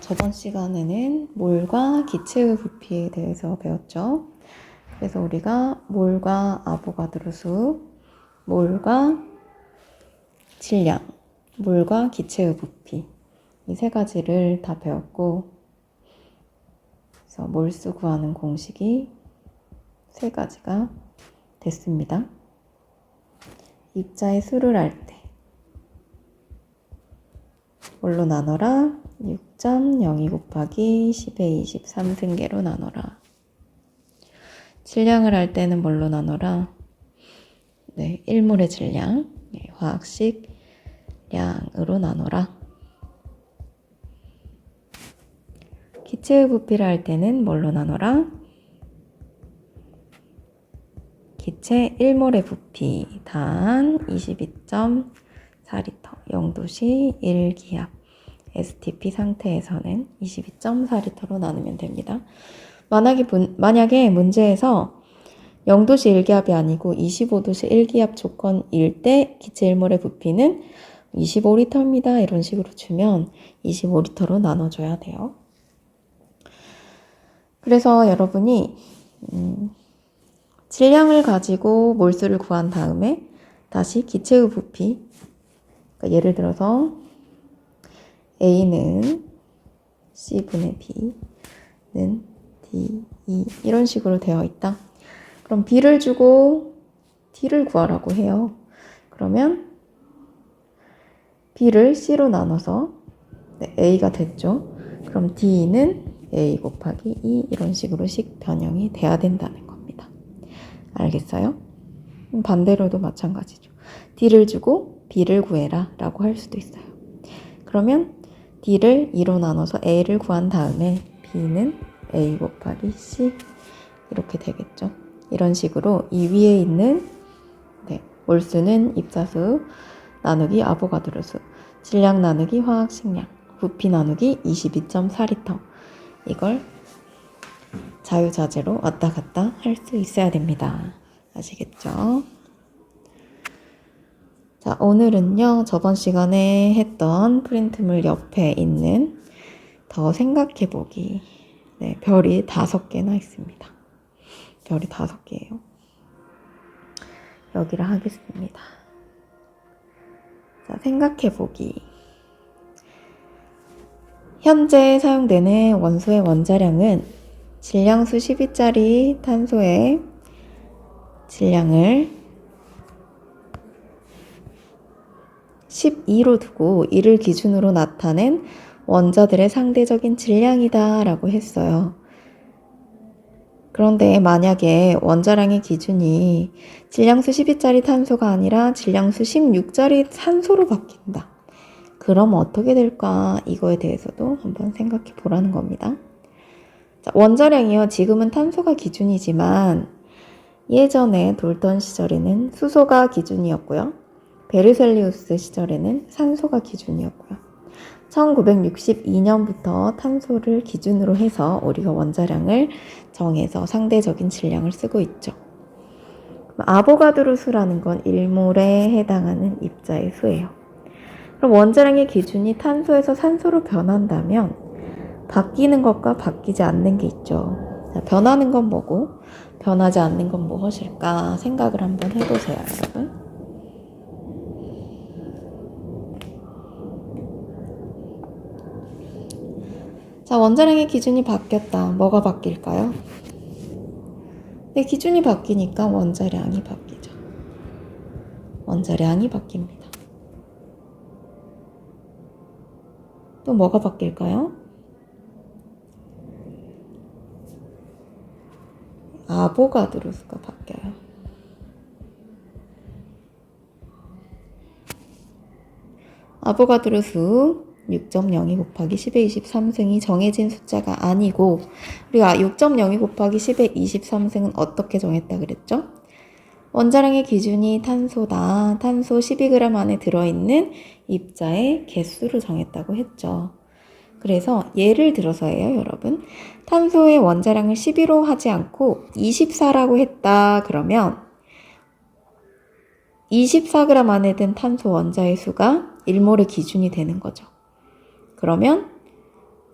저번 시간에는 몰과 기체의 부피에 대해서 배웠죠. 그래서 우리가 몰과 아보가드로수, 몰과 질량, 몰과 기체의 부피 이 세 가지를 다 배웠고, 그래서 몰수 구하는 공식이 세 가지가 됐습니다. 입자의 수를 알 때 뭘로 나눠라? 6.02 곱하기 10의 23승계로 나눠라. 질량을 할 때는 뭘로 나눠라? 1몰의 질량, 화학식 량으로 나눠라. 기체의 부피를 할 때는 뭘로 나눠라? 기체 1몰의 부피 단 22.4리터, 0도시 1기압, STP 상태에서는 22.4리터로 나누면 됩니다. 만약에 문제에서 0도시 1기압이 아니고 25도시 1기압 조건일 때 기체 1몰의 부피는 25리터입니다. 이런 식으로 주면 25리터로 나눠줘야 돼요. 그래서 여러분이 질량을 가지고 몰수를 구한 다음에 다시 기체의 부피, 그러니까 예를 들어서 A는 C분의 B는 D, E 이런 식으로 되어 있다. 그럼 B를 주고 D를 구하라고 해요. 그러면 B를 C로 나눠서 A가 됐죠. 그럼 D는 A 곱하기 E 이런 식으로씩 변형이 돼야 된다는 겁니다. 알겠어요? 반대로도 마찬가지죠. D를 주고 B를 구해라 라고 할 수도 있어요. 그러면 D를 2로 나눠서 A를 구한 다음에 B는 A 곱하기 C 이렇게 되겠죠. 이런 식으로 이 위에 있는 몰수는 입자수 나누기 아보가드로수, 질량 나누기 화학식량, 부피 나누기 22.4리터 이걸 자유자재로 왔다 갔다 할 수 있어야 됩니다. 아시겠죠? 자, 오늘은요, 저번 시간에 했던 프린트물 옆에 있는 더 생각해보기. 별이 5개나 있습니다. 별이 5개예요. 여기를 하겠습니다. 자, 생각해보기. 현재 사용되는 원소의 원자량은 질량수 12짜리 탄소의 질량을 12로 두고 이를 기준으로 나타낸 원자들의 상대적인 질량이다 라고 했어요. 그런데 만약에 원자량의 기준이 질량수 12짜리 탄소가 아니라 질량수 16짜리 산소로 바뀐다. 그럼 어떻게 될까? 이거에 대해서도 한번 생각해 보라는 겁니다. 자, 원자량이요. 지금은 탄소가 기준이지만 예전에 돌던 시절에는 수소가 기준이었고요. 베르셀리우스 시절에는 산소가 기준이었고요. 1962년부터 탄소를 기준으로 해서 우리가 원자량을 정해서 상대적인 질량을 쓰고 있죠. 아보가드로 수라는 건 1몰에 해당하는 입자의 수예요. 그럼 원자량의 기준이 탄소에서 산소로 변한다면 바뀌는 것과 바뀌지 않는 게 있죠. 자, 변하는 건 뭐고 변하지 않는 건 무엇일까 생각을 한번 해보세요, 여러분. 자, 원자량의 기준이 바뀌었다. 뭐가 바뀔까요? 기준이 바뀌니까 원자량이 바뀌죠. 원자량이 바뀝니다. 또 뭐가 바뀔까요? 아보가드로 수가 바뀌어요. 아보가드로 수 6.02 곱하기 10의 23승이 정해진 숫자가 아니고 우리가 6.02 곱하기 10의 23승은 어떻게 정했다 그랬죠? 원자량의 기준이 탄소다. 탄소 12g 안에 들어있는 입자의 개수를 정했다고 했죠. 그래서 예를 들어서예요, 여러분. 탄소의 원자량을 12로 하지 않고 24라고 했다. 그러면 24g 안에 든 탄소 원자의 수가 1몰의 기준이 되는 거죠. 그러면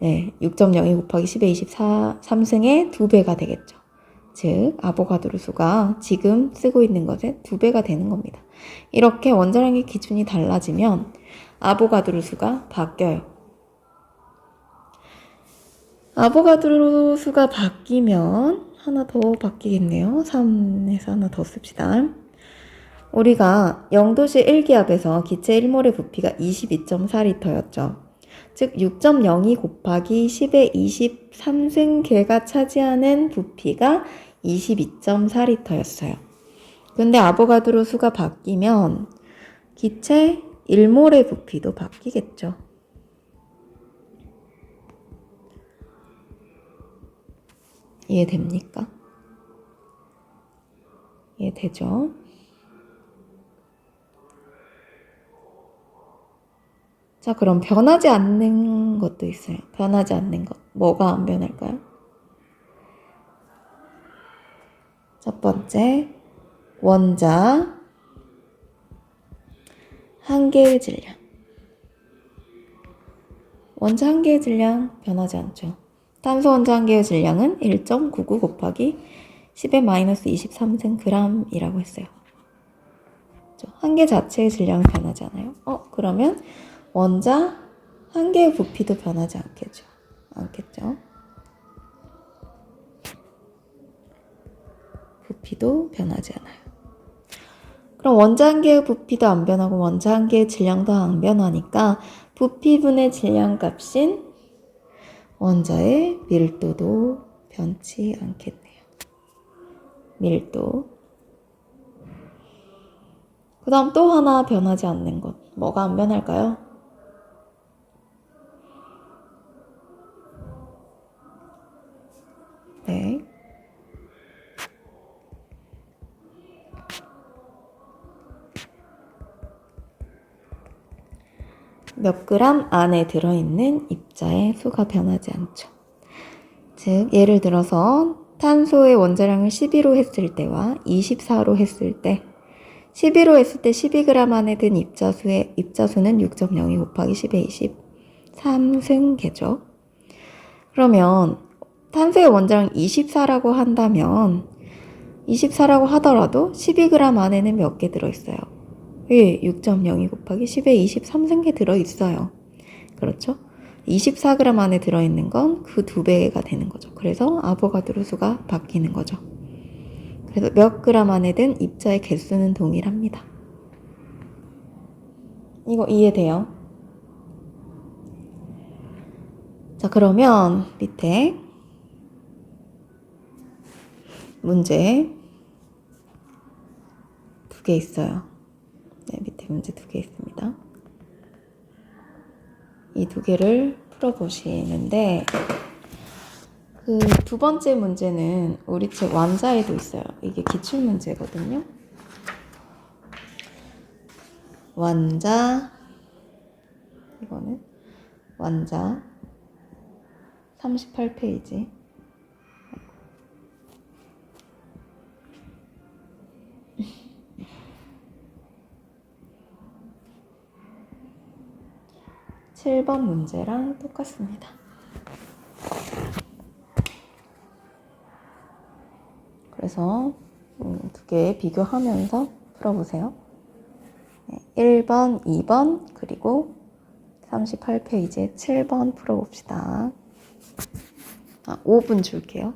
6.02 곱하기 10의 23승의 2배가 되겠죠. 즉 아보가드로 수가 지금 쓰고 있는 것의 2배가 되는 겁니다. 이렇게 원자량의 기준이 달라지면 아보가드로 수가 바뀌어요. 아보가드로 수가 바뀌면 하나 더 바뀌겠네요. 3에서 하나 더 씁시다. 우리가 0도씨 1기압에서 기체 1몰의 부피가 22.4리터였죠. 즉 6.02 곱하기 10의 23승계가 차지하는 부피가 22.4리터였어요. 근데 아보가드로 수가 바뀌면 기체 1몰의 부피도 바뀌겠죠. 이해됩니까? 이해되죠? 자, 그럼 변하지 않는 것도 있어요. 변하지 않는 것. 뭐가 안 변할까요? 첫 번째, 원자 한 개의 질량. 원자 한 개의 질량 변하지 않죠. 탄소 원자 한 개의 질량은 1.99 곱하기 10의 마이너스 23승 g이라고 했어요. 한 개 자체의 질량은 변하지 않아요. 그러면 원자 한 개의 부피도 변하지 않겠죠. 부피도 변하지 않아요. 그럼 원자 한 개의 부피도 안 변하고 원자 한 개의 질량도 안 변하니까 부피분의 질량 값인 원자의 밀도도 변치 않겠네요. 밀도. 그 다음 또 하나 변하지 않는 것. 뭐가 안 변할까요? 네. 몇 그램 안에 들어있는 입자의 수가 변하지 않죠. 즉 예를 들어서 탄소의 원자량을 12로 했을 때와 24로 했을 때 12로 했을 때 12g 안에 든 입자수는 6.02 곱하기 10의 23승계죠. 그러면 탄소의 원자량 24라고 한다면 24라고 하더라도 12g 안에는 몇 개 들어있어요? 6.02 곱하기 10의 23승계 들어있어요. 그렇죠? 24g 안에 들어있는 건 그 2배가 되는 거죠. 그래서 아보가드로 수가 바뀌는 거죠. 그래서 몇 그램 안에 든 입자의 개수는 동일합니다. 이거 이해돼요? 자, 그러면 밑에 문제 2개 있어요. 네, 밑에 문제 2개 있습니다. 이 2개를 풀어보시는데 그 2번째 문제는 우리 책 완자에도 있어요. 이게 기출문제거든요. 완자, 이거는 완자 38페이지. (7번) 문제랑 똑같습니다. 그래서 2개 비교하면서 풀어보세요. 1번, 2번, 그리고 38페이지에 7번 풀어봅시다. 5분 줄게요.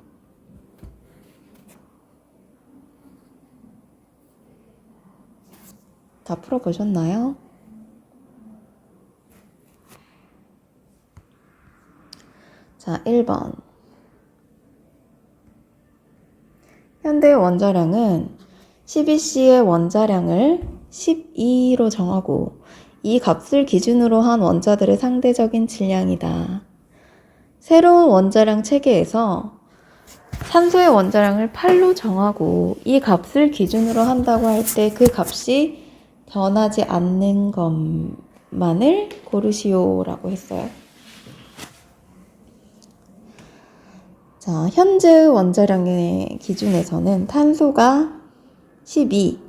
다 풀어보셨나요? 자, 1번. 현대의 원자량은 12C의 원자량을 12로 정하고 이 값을 기준으로 한 원자들의 상대적인 질량이다. 새로운 원자량 체계에서 산소의 원자량을 8로 정하고 이 값을 기준으로 한다고 할 때 그 값이 변하지 않는 것만을 고르시오라고 했어요. 자, 현재 원자량의 기준에서는 탄소가 12,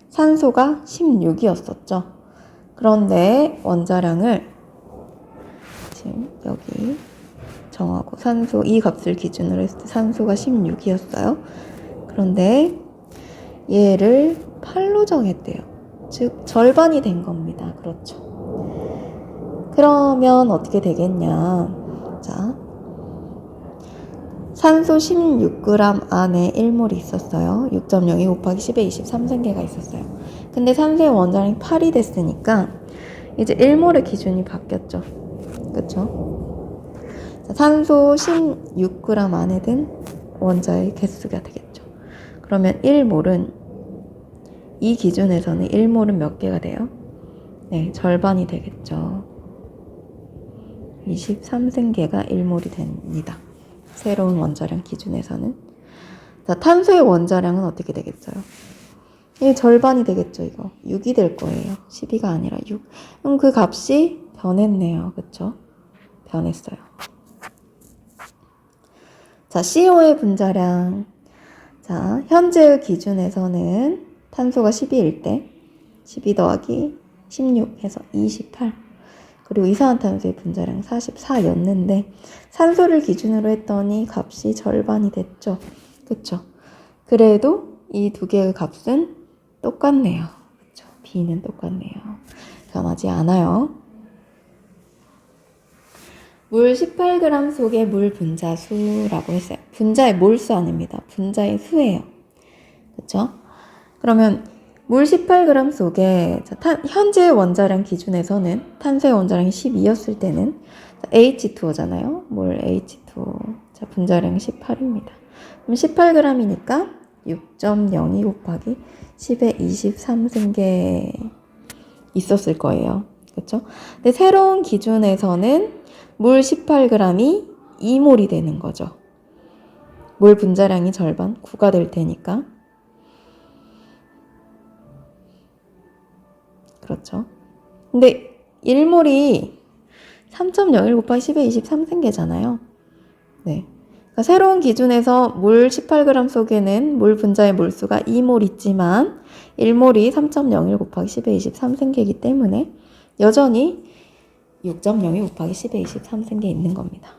산소가 16이었었죠. 그런데 원자량을 지금 여기 정하고 산소 이 값을 기준으로 했을 때 산소가 16이었어요. 그런데 얘를 8로 정했대요. 즉 절반이 된 겁니다. 그렇죠. 그러면 어떻게 되겠냐. 자, 산소 16g 안에 1몰이 있었어요. 6.02 곱하기 10의 23승계가 있었어요. 근데 산소의 원자량이 8이 됐으니까 이제 1몰의 기준이 바뀌었죠. 그쵸? 자, 산소 16g 안에 든 원자의 개수가 되겠죠. 그러면 1몰은 이 기준에서는 1몰은 몇 개가 돼요? 네, 절반이 되겠죠. 23승계가 1몰이 됩니다. 새로운 원자량 기준에서는. 자, 탄소의 원자량은 어떻게 되겠어요? 이 절반이 되겠죠, 이거. 6이 될 거예요. 12가 아니라 6. 그럼 그 값이 변했네요. 그쵸? 변했어요. 자, CO의 분자량. 자, 현재의 기준에서는 탄소가 12일 때 12 더하기 16 해서 28. 그리고 이산화탄소의 분자량 44였는데 산소를 기준으로 했더니 값이 절반이 됐죠. 그쵸? 그래도 이 두 개의 값은 똑같네요. 그쵸? B는 똑같네요. 변하지 않아요. 물 18g 속의 물 분자수라고 했어요. 분자의 몰수 아닙니다. 분자의 수예요. 그쵸? 그러면 물 18g 속에 현재 원자량 기준에서는 탄소의 원자량이 12였을 때는 H2O잖아요. 몰 H2O. 자, 분자량이 18입니다. 그럼 18g이니까 6.02 곱하기 10의 23승계 있었을 거예요. 그렇죠? 근데 새로운 기준에서는 물 18g이 2몰이 되는 거죠. 몰 분자량이 절반, 9가 될 테니까. 그렇죠. 근데 1몰이 3.01 곱하기 10의 23승계잖아요. 네. 그러니까 새로운 기준에서 물 18g 속에는 물 분자의 몰수가 2몰 있지만 1몰이 3.01 곱하기 10의 23승계이기 때문에 여전히 6.02 곱하기 10의 23승계 있는 겁니다.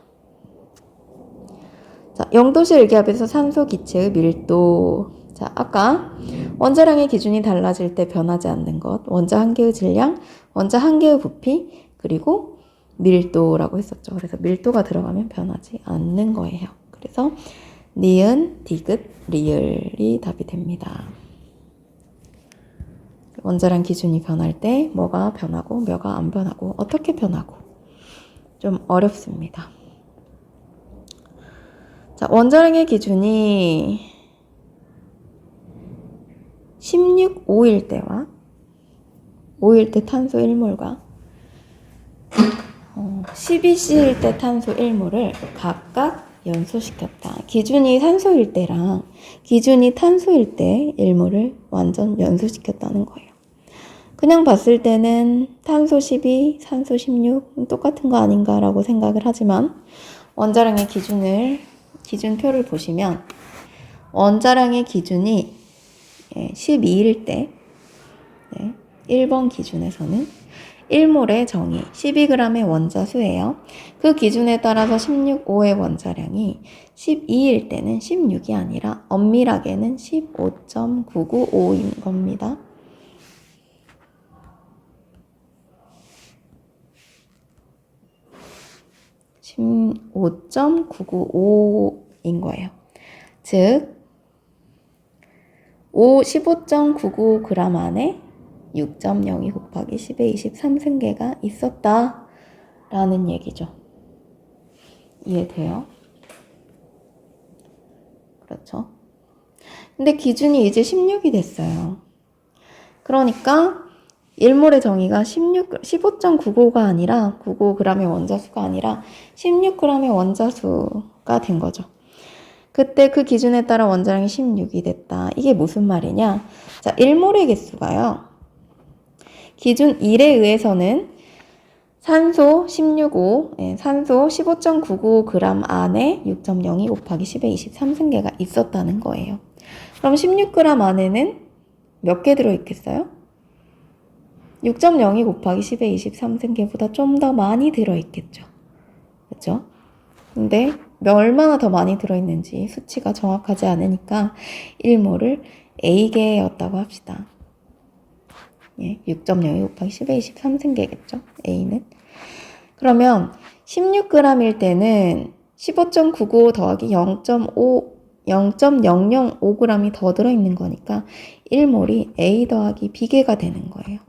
자, 0도씨 일기압에서 산소 기체의 밀도. 자, 아까 원자량의 기준이 달라질 때 변하지 않는 것. 원자 한 개의 질량, 원자 한 개의 부피, 그리고 밀도라고 했었죠. 그래서 밀도가 들어가면 변하지 않는 거예요. 그래서 니은, 디귿, 리을이 답이 됩니다. 원자량 기준이 변할 때 뭐가 변하고 뭐가 안 변하고 어떻게 변하고 좀 어렵습니다. 자, 원자량의 기준이 16, 5일 때와 5일 때 탄소 1몰과 12C일 때 탄소 1몰을 각각 연소시켰다. 기준이 산소일 때랑 기준이 탄소일 때 1몰을 완전 연소시켰다는 거예요. 그냥 봤을 때는 탄소 12, 산소 16 똑같은 거 아닌가라고 생각을 하지만 원자량의 기준표를 보시면 원자량의 기준이 12일 때 1번 기준에서는 1몰의 정의 12g의 원자수예요. 그 기준에 따라서 16,5의 원자량이 12일 때는 16이 아니라 엄밀하게는 15.995인 겁니다. (15.995인) 거예요. 즉 15.995g 안에 6.02 곱하기 10의 23승계가 있었다라는 얘기죠. 이해돼요? 그렇죠? 근데 기준이 이제 16이 됐어요. 그러니까 1몰의 정의가 15.95가 아니라 95g의 원자수가 아니라 16g의 원자수가 된 거죠. 그때 그 기준에 따라 원자량이 16이 됐다. 이게 무슨 말이냐? 자, 1몰의 개수가요. 기준 1에 의해서는 산소 16.5, 산소 15.995g 안에 6.02 곱하기 10의 23승계가 있었다는 거예요. 그럼 16g 안에는 몇 개 들어있겠어요? 6.02 곱하기 10의 23승계보다 좀 더 많이 들어있겠죠. 그렇죠? 근데 얼마나 더 많이 들어있는지 수치가 정확하지 않으니까 1몰을 A계였다고 합시다. 예, 6.02 곱하기 10의 23승계겠죠, A는. 그러면 16g일 때는 15.995 더하기 0.005g이 더 들어있는 거니까 1몰이 A 더하기 B계가 되는 거예요.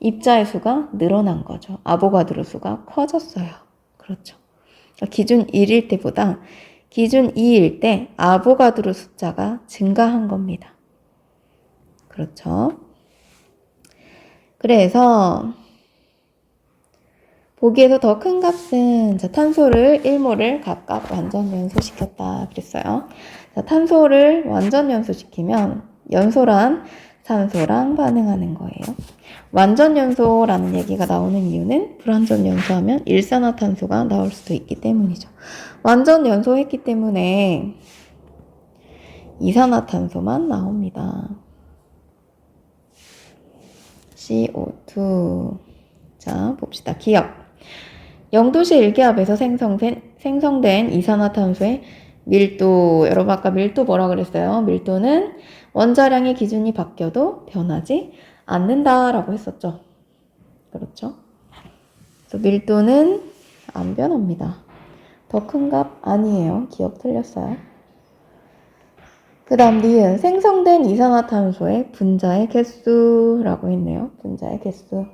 입자의 수가 늘어난 거죠. 아보가드로 수가 커졌어요. 그렇죠. 기준 1일 때보다 기준 2일 때 아보가드로 숫자가 증가한 겁니다. 그렇죠. 그래서 보기에서 더 큰 값은 탄소를 1몰을 각각 완전 연소시켰다 그랬어요. 탄소를 완전 연소시키면 연소란 산소랑 반응하는 거예요. 완전 연소라는 얘기가 나오는 이유는 불완전 연소하면 일산화탄소가 나올 수도 있기 때문이죠. 완전 연소했기 때문에 이산화탄소만 나옵니다. CO2. 자, 봅시다. 기억. 0도씨 1기압에서 생성된 이산화탄소의 밀도. 여러분 아까 밀도 뭐라 그랬어요? 밀도는 원자량의 기준이 바뀌어도 변하지 않는다라고 했었죠. 그렇죠? 그래서 밀도는 안 변합니다. 더 큰 값 아니에요. 기억 틀렸어요. 그 다음 니은 생성된 이산화탄소의 분자의 개수라고 했네요. 분자의 개수.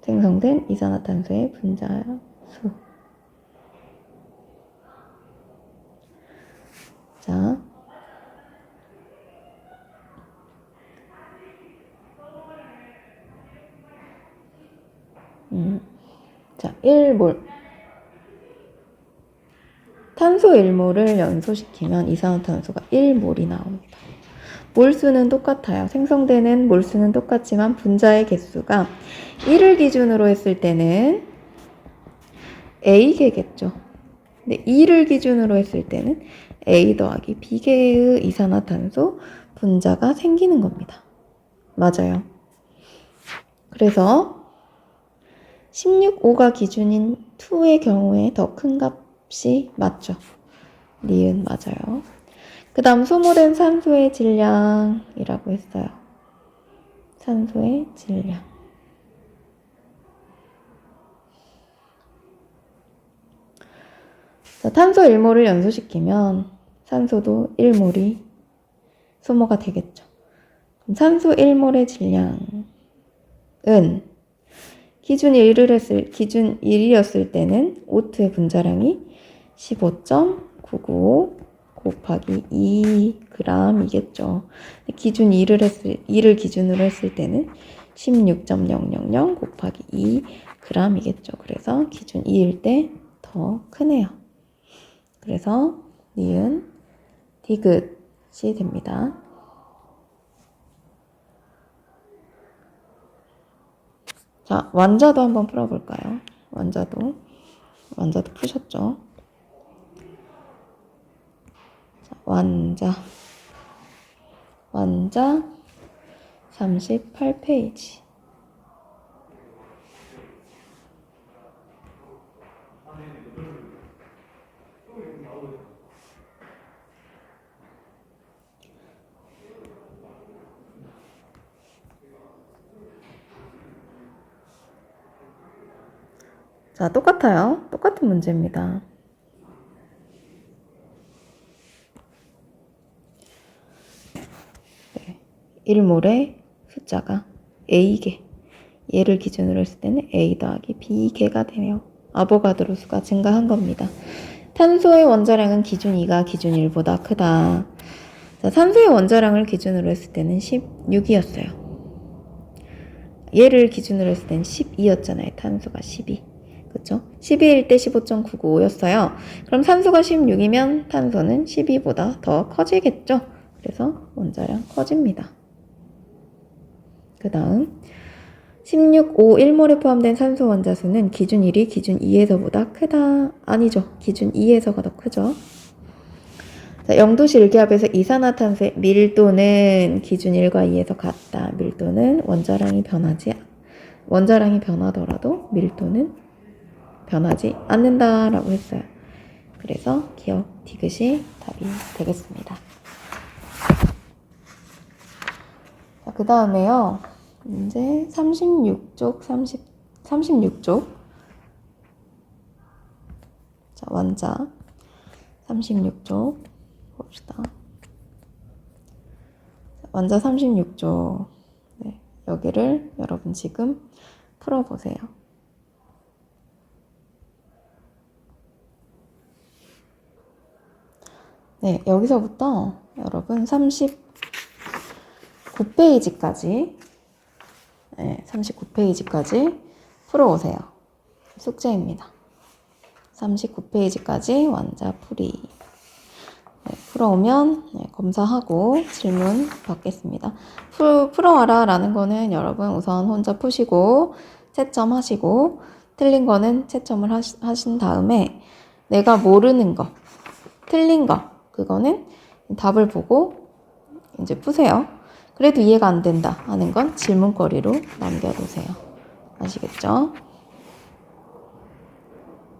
생성된 이산화탄소의 분자 수. 자, 자, 1몰. 탄소 1몰을 연소시키면 이산화탄소가 1몰이 나옵니다. 몰수는 똑같아요. 생성되는 몰수는 똑같지만 분자의 개수가 1을 기준으로 했을 때는 A계겠죠. 근데 2를 기준으로 했을 때는 A 더하기 B계의 이산화탄소 분자가 생기는 겁니다. 맞아요. 그래서 16.5가 기준인 2의 경우에 더 큰 값이 맞죠. 니은 맞아요. 그 다음 소모된 산소의 질량이라고 했어요. 산소의 질량. 자, 탄소 1몰을 연소시키면 산소도 1몰이 소모가 되겠죠. 그럼 산소 1몰의 질량은 기준 1이었을 때는 O2의 분자량이 15.995 곱하기 2g이겠죠. 기준 2를 기준으로 했을 때는 16.000 곱하기 2g이겠죠. 그래서 기준 2일 때 더 크네요. 그래서 니은 디귿이 됩니다. 자, 완자도 한번 풀어볼까요? 완자도 푸셨죠? 자, 완자 38페이지. 자, 똑같아요. 똑같은 문제입니다. 네, 1몰의 숫자가 A계. 얘를 기준으로 했을 때는 A 더하기 B계가 되네요. 아보가드로 수가 증가한 겁니다. 탄소의 원자량은 기준 2가 기준 1보다 크다. 자, 산소의 원자량을 기준으로 했을 때는 16이었어요. 얘를 기준으로 했을 때는 12였잖아요. 탄소가 12. 그쵸? 12일 때 15.995였어요. 그럼 산소가 16이면 탄소는 12보다 더 커지겠죠? 그래서 원자량 커집니다. 그 다음 16.5 1몰에 포함된 산소 원자수는 기준 1이 기준 2에서보다 크다. 아니죠. 기준 2에서가 더 크죠. 자, 0도씨 1기압에서 이산화탄소의 밀도는 기준 1과 2에서 같다. 밀도는 원자량이 변하더라도 밀도는 변하지 않는다라고 했어요. 그래서 기억 디귿이 답이 되겠습니다. 자, 그 다음에요. 이제 36쪽, 36쪽. 자, 완자 36쪽 봅시다. 완자 36쪽. 네, 여기를 여러분 지금 풀어보세요. 네, 여기서부터 여러분 39페이지까지 네, 39페이지까지 풀어오세요. 숙제입니다. 39페이지까지 완자 풀이. 네, 풀어오면 검사하고 질문 받겠습니다. 풀어와라 라는 거는 여러분 우선 혼자 푸시고 채점하시고 틀린 거는 채점을 하신 다음에 내가 모르는 거, 틀린 거 그거는 답을 보고 이제 푸세요. 그래도 이해가 안 된다 하는 건 질문거리로 남겨두세요. 아시겠죠?